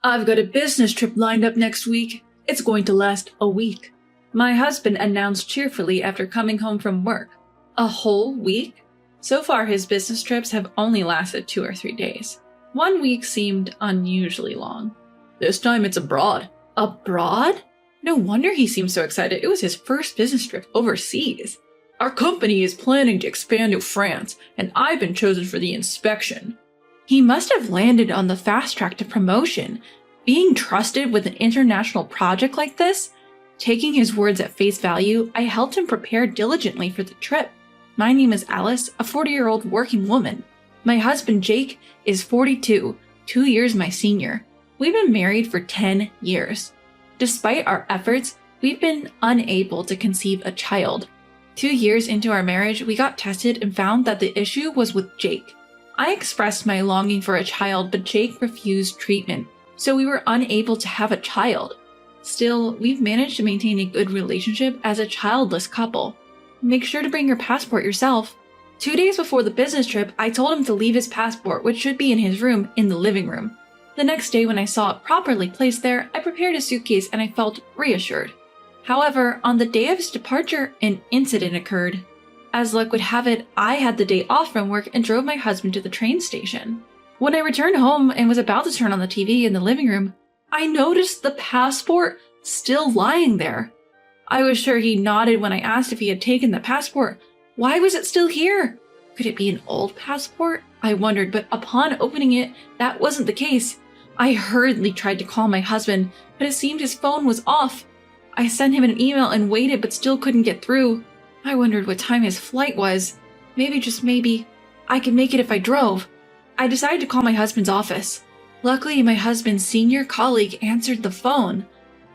I've got a business trip lined up next week. It's going to last a week. My husband announced cheerfully after coming home from work. A whole week? So far, his business trips have only lasted 2 or 3 days. 1 week seemed unusually long. This time it's abroad. Abroad? No wonder he seemed so excited. It was his first business trip overseas. Our company is planning to expand to France, and I've been chosen for the inspection. He must have landed on the fast track to promotion. Being trusted with an international project like this? Taking his words at face value, I helped him prepare diligently for the trip. My name is Alice, a 40-year-old working woman. My husband Jake is 42, 2 years my senior. We've been married for 10 years. Despite our efforts, we've been unable to conceive a child. 2 years into our marriage, we got tested and found that the issue was with Jake. I expressed my longing for a child, but Jake refused treatment, so we were unable to have a child. Still, we've managed to maintain a good relationship as a childless couple. Make sure to bring your passport yourself. 2 days before the business trip, I told him to leave his passport, which should be in his room, in the living room. The next day when I saw it properly placed there, I prepared a suitcase and I felt reassured. However, on the day of his departure, an incident occurred. As luck would have it, I had the day off from work and drove my husband to the train station. When I returned home and was about to turn on the TV in the living room, I noticed the passport still lying there. I was sure he nodded when I asked if he had taken the passport. Why was it still here? Could it be an old passport? I wondered, but upon opening it, that wasn't the case. I hurriedly tried to call my husband, but it seemed his phone was off. I sent him an email and waited, but still couldn't get through. I wondered what time his flight was. Maybe, just maybe, I could make it if I drove. I decided to call my husband's office. Luckily, my husband's senior colleague answered the phone.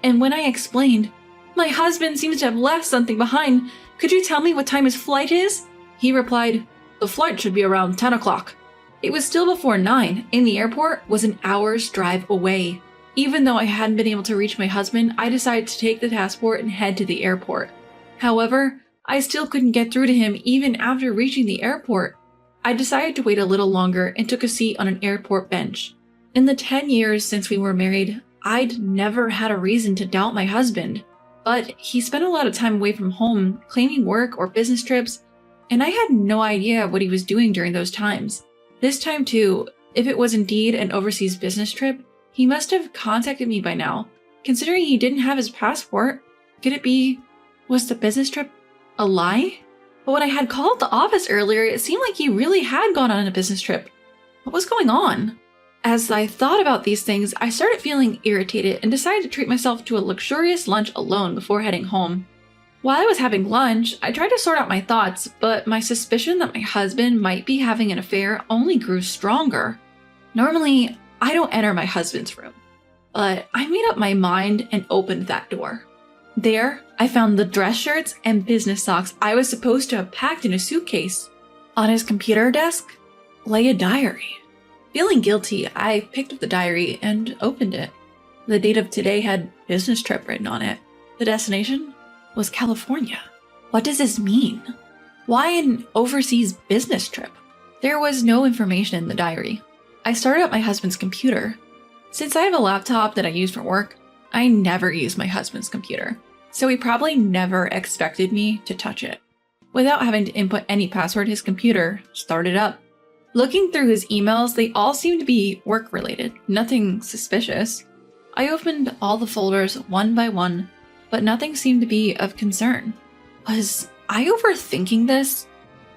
And when I explained, "My husband seems to have left something behind. Could you tell me what time his flight is?" He replied, "The flight should be around 10 o'clock. It was still before 9, and the airport was an hour's drive away. Even though I hadn't been able to reach my husband, I decided to take the passport and head to the airport. However, I still couldn't get through to him even after reaching the airport. I decided to wait a little longer and took a seat on an airport bench. In the 10 years since we were married, I'd never had a reason to doubt my husband. But he spent a lot of time away from home, claiming work or business trips, and I had no idea what he was doing during those times. This time too, if it was indeed an overseas business trip, he must have contacted me by now. Considering he didn't have his passport, could it be, was the business trip a lie? But when I had called the office earlier, it seemed like he really had gone on a business trip. What was going on? As I thought about these things, I started feeling irritated and decided to treat myself to a luxurious lunch alone before heading home. While I was having lunch, I tried to sort out my thoughts, but my suspicion that my husband might be having an affair only grew stronger. Normally, I don't enter my husband's room, but I made up my mind and opened that door. There, I found the dress shirts and business socks I was supposed to have packed in a suitcase. On his computer desk lay a diary. Feeling guilty, I picked up the diary and opened it. The date of today had business trip written on it. The destination was California. What does this mean? Why an overseas business trip? There was no information in the diary. I started up my husband's computer. Since I have a laptop that I use for work, I never use my husband's computer, so he probably never expected me to touch it. Without having to input any password, his computer started up. Looking through his emails, they all seemed to be work-related, nothing suspicious. I opened all the folders one by one, but nothing seemed to be of concern. Was I overthinking this?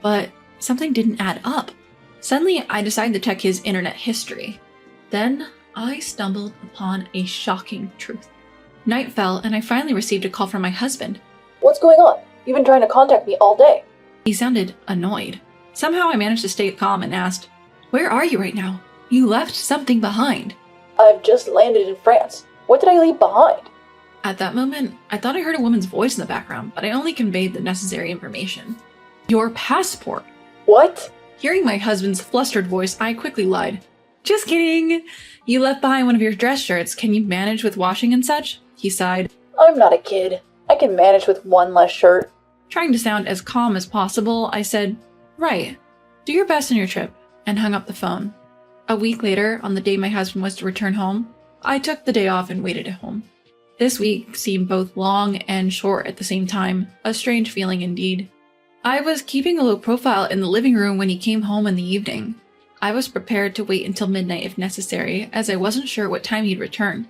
But something didn't add up. Suddenly, I decided to check his internet history. Then, I stumbled upon a shocking truth. Night fell, and I finally received a call from my husband. "What's going on? You've been trying to contact me all day." He sounded annoyed. Somehow I managed to stay calm and asked, "Where are you right now? You left something behind." "I've just landed in France. What did I leave behind?" At that moment, I thought I heard a woman's voice in the background, but I only conveyed the necessary information. "Your passport." "What?" Hearing my husband's flustered voice, I quickly lied. "Just kidding. You left behind one of your dress shirts. Can you manage with washing and such?" He sighed. "I'm not a kid. I can manage with one less shirt." Trying to sound as calm as possible, I said, "Right. Do your best on your trip," and hung up the phone. A week later, on the day my husband was to return home, I took the day off and waited at home. This week seemed both long and short at the same time, a strange feeling indeed. I was keeping a low profile in the living room when he came home in the evening. I was prepared to wait until midnight if necessary, as I wasn't sure what time he'd return.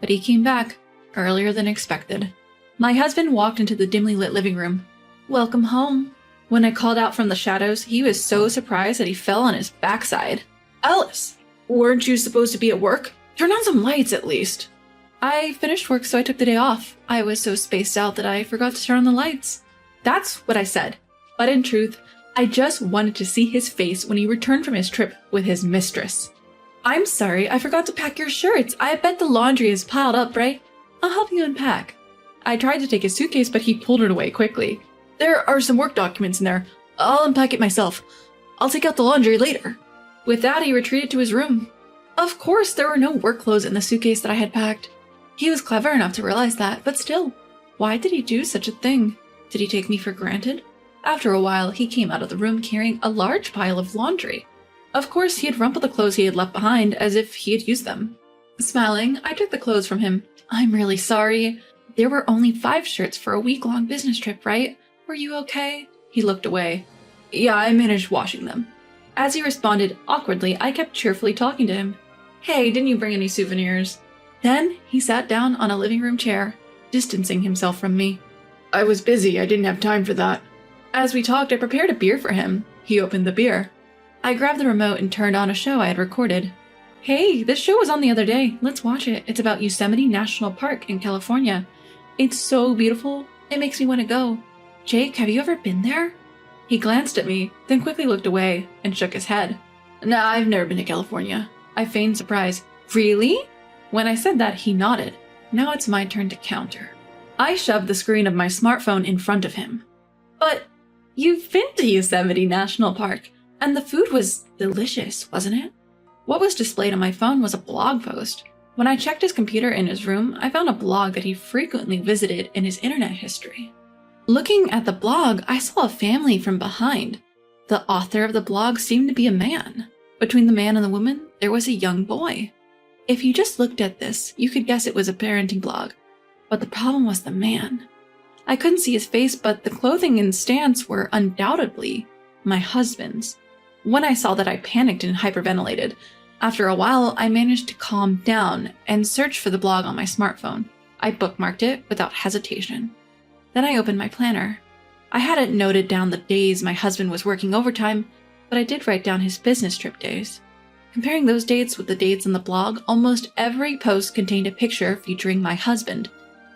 But he came back, earlier than expected. My husband walked into the dimly lit living room. "Welcome home." When I called out from the shadows, he was so surprised that he fell on his backside. "Alice, weren't you supposed to be at work? Turn on some lights at least." "I finished work, so I took the day off. I was so spaced out that I forgot to turn on the lights." That's what I said. But in truth, I just wanted to see his face when he returned from his trip with his mistress. "I'm sorry, I forgot to pack your shirts. I bet the laundry is piled up, right? I'll help you unpack." I tried to take his suitcase, but he pulled it away quickly. "There are some work documents in there. I'll unpack it myself. I'll take out the laundry later." With that, he retreated to his room. Of course, there were no work clothes in the suitcase that I had packed. He was clever enough to realize that, but still, why did he do such a thing? Did he take me for granted? After a while, he came out of the room carrying a large pile of laundry. Of course, he had rumpled the clothes he had left behind as if he had used them. Smiling, I took the clothes from him. "I'm really sorry. There were only 5 shirts for a week-long business trip, right? Were you okay?" He looked away. "Yeah, I managed washing them." As he responded awkwardly, I kept cheerfully talking to him. "Hey, didn't you bring any souvenirs?" Then he sat down on a living room chair, distancing himself from me. "I was busy. I didn't have time for that." As we talked, I prepared a beer for him. He opened the beer. I grabbed the remote and turned on a show I had recorded. "Hey, this show was on the other day. Let's watch it. It's about Yosemite National Park in California. It's so beautiful. It makes me want to go. Jake, have you ever been there?" He glanced at me, then quickly looked away and shook his head. "Nah, I've never been to California." I feigned surprise. "Really?" When I said that, he nodded. Now it's my turn to counter. I shoved the screen of my smartphone in front of him. "But you've been to Yosemite National Park, and the food was delicious, wasn't it?" What was displayed on my phone was a blog post. When I checked his computer in his room, I found a blog that he frequently visited in his internet history. Looking at the blog, I saw a family from behind. The author of the blog seemed to be a man. Between the man and the woman, there was a young boy. If you just looked at this, you could guess it was a parenting blog. But the problem was the man. I couldn't see his face, but the clothing and stance were undoubtedly my husband's. When I saw that, I panicked and hyperventilated. After a while, I managed to calm down and search for the blog on my smartphone. I bookmarked it without hesitation. Then I opened my planner. I hadn't noted down the days my husband was working overtime, but I did write down his business trip days. Comparing those dates with the dates on the blog, almost every post contained a picture featuring my husband.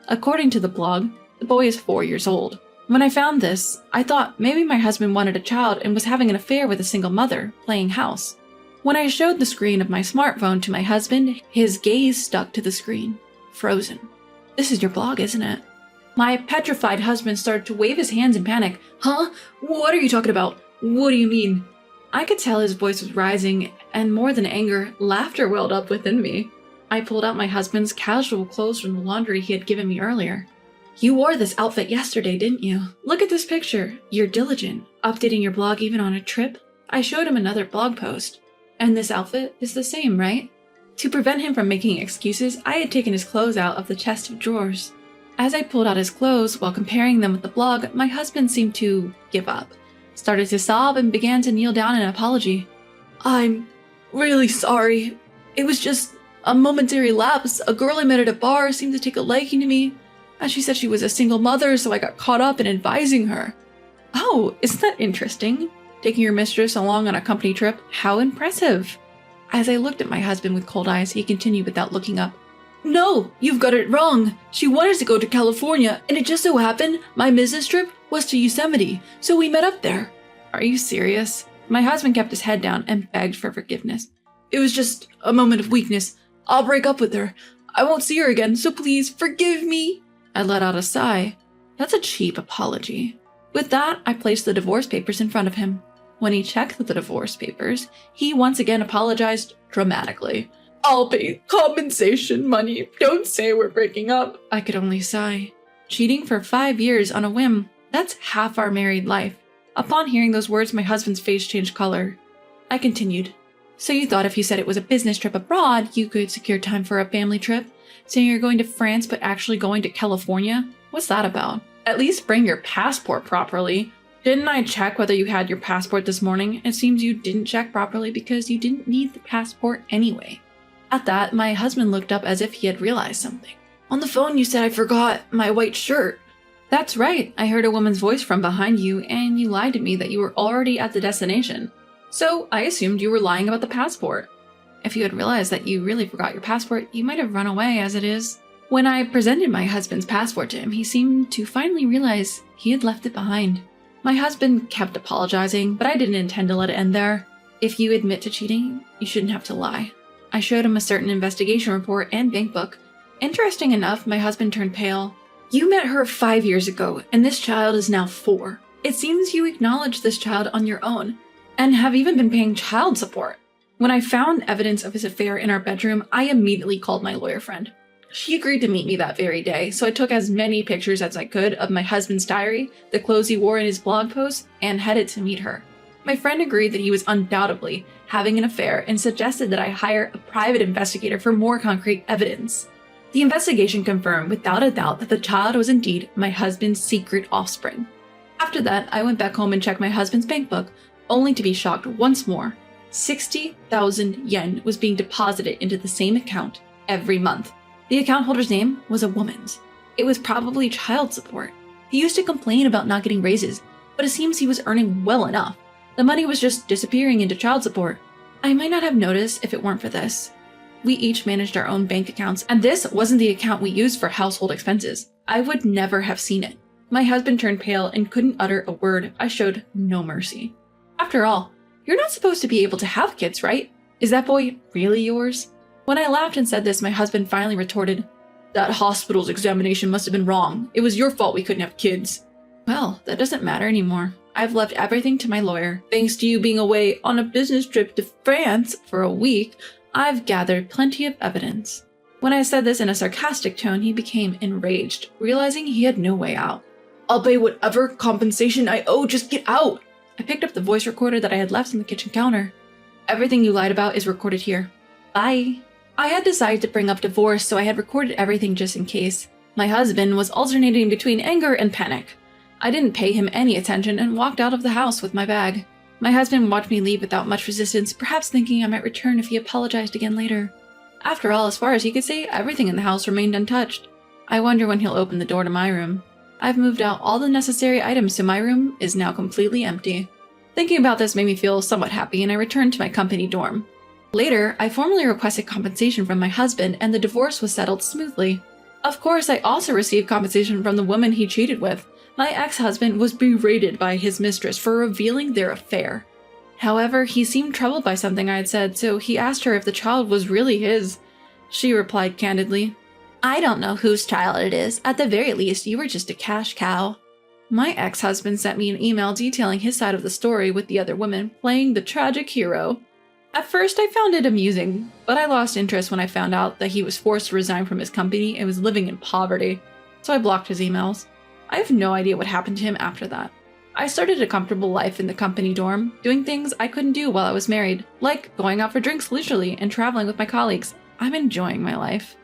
According to the blog, the boy is 4 years old. When I found this, I thought maybe my husband wanted a child and was having an affair with a single mother, playing house. When I showed the screen of my smartphone to my husband, his gaze stuck to the screen, frozen. "This is your blog, isn't it?" My petrified husband started to wave his hands in panic. "Huh? What are you talking about? What do you mean?" I could tell his voice was rising, and more than anger, laughter welled up within me. I pulled out my husband's casual clothes from the laundry he had given me earlier. "You wore this outfit yesterday, didn't you? Look at this picture. You're diligent, updating your blog even on a trip." I showed him another blog post. "And this outfit is the same, right?" To prevent him from making excuses, I had taken his clothes out of the chest of drawers. As I pulled out his clothes while comparing them with the blog, my husband seemed to give up, started to sob, and began to kneel down in apology. "I'm really sorry. It was just a momentary lapse. A girl I met at a bar seemed to take a liking to me, and she said she was a single mother, so I got caught up in advising her." "Oh, isn't that interesting? Taking your mistress along on a company trip? How impressive." As I looked at my husband with cold eyes, he continued without looking up. "No, you've got it wrong. She wanted to go to California, and it just so happened my business trip was to Yosemite, so we met up there." "Are you serious?" My husband kept his head down and begged for forgiveness. "It was just a moment of weakness. I'll break up with her. I won't see her again, so please forgive me." I let out a sigh. That's a cheap apology. With that, I placed the divorce papers in front of him. When he checked the divorce papers, he once again apologized dramatically. "I'll pay compensation money. Don't say we're breaking up." I could only sigh. Cheating for 5 years on a whim, that's half our married life. Upon hearing those words, my husband's face changed color. I continued. So you thought if you said it was a business trip abroad, you could secure time for a family trip? Saying you're going to France but actually going to California? What's that about? At least bring your passport properly. Didn't I check whether you had your passport this morning? It seems you didn't check properly because you didn't need the passport anyway. At that, my husband looked up as if he had realized something. On the phone you said I forgot my white shirt. That's right, I heard a woman's voice from behind you and you lied to me that you were already at the destination. So I assumed you were lying about the passport. If you had realized that you really forgot your passport, you might have run away as it is. When I presented my husband's passport to him, he seemed to finally realize he had left it behind. My husband kept apologizing, but I didn't intend to let it end there. If you admit to cheating, you shouldn't have to lie. I showed him a certain investigation report and bank book. Interesting enough, my husband turned pale. You met her 5 years ago, and this child is now 4. It seems you acknowledged this child on your own, and have even been paying child support. When I found evidence of his affair in our bedroom, I immediately called my lawyer friend. She agreed to meet me that very day, so I took as many pictures as I could of my husband's diary, the clothes he wore in his blog posts, and headed to meet her. My friend agreed that he was undoubtedly having an affair and suggested that I hire a private investigator for more concrete evidence. The investigation confirmed without a doubt that the child was indeed my husband's secret offspring. After that, I went back home and checked my husband's bank book, only to be shocked once more. 60,000 yen was being deposited into the same account every month. The account holder's name was a woman's. It was probably child support. He used to complain about not getting raises, but it seems he was earning well enough. The money was just disappearing into child support. I might not have noticed if it weren't for this. We each managed our own bank accounts, and this wasn't the account we used for household expenses. I would never have seen it. My husband turned pale and couldn't utter a word. I showed no mercy. After all, you're not supposed to be able to have kids, right? Is that boy really yours? When I laughed and said this, my husband finally retorted, That hospital's examination must have been wrong. It was your fault we couldn't have kids. Well, that doesn't matter anymore. I've left everything to my lawyer. Thanks to you being away on a business trip to France for a week, I've gathered plenty of evidence. When I said this in a sarcastic tone, he became enraged, realizing he had no way out. I'll pay whatever compensation I owe, just get out! I picked up the voice recorder that I had left on the kitchen counter. Everything you lied about is recorded here. Bye. I had decided to bring up divorce, so I had recorded everything just in case. My husband was alternating between anger and panic. I didn't pay him any attention and walked out of the house with my bag. My husband watched me leave without much resistance, perhaps thinking I might return if he apologized again later. After all, as far as he could see, everything in the house remained untouched. I wonder when he'll open the door to my room. I've moved out all the necessary items, so my room is now completely empty. Thinking about this made me feel somewhat happy, and I returned to my company dorm. Later, I formally requested compensation from my husband, and the divorce was settled smoothly. Of course, I also received compensation from the woman he cheated with. My ex-husband was berated by his mistress for revealing their affair. However, he seemed troubled by something I had said, so he asked her if the child was really his. She replied candidly, I don't know whose child it is. At the very least, you were just a cash cow. My ex-husband sent me an email detailing his side of the story with the other woman playing the tragic hero. At first, I found it amusing, but I lost interest when I found out that he was forced to resign from his company and was living in poverty, so I blocked his emails. I have no idea what happened to him after that. I started a comfortable life in the company dorm, doing things I couldn't do while I was married, like going out for drinks leisurely and traveling with my colleagues. I'm enjoying my life.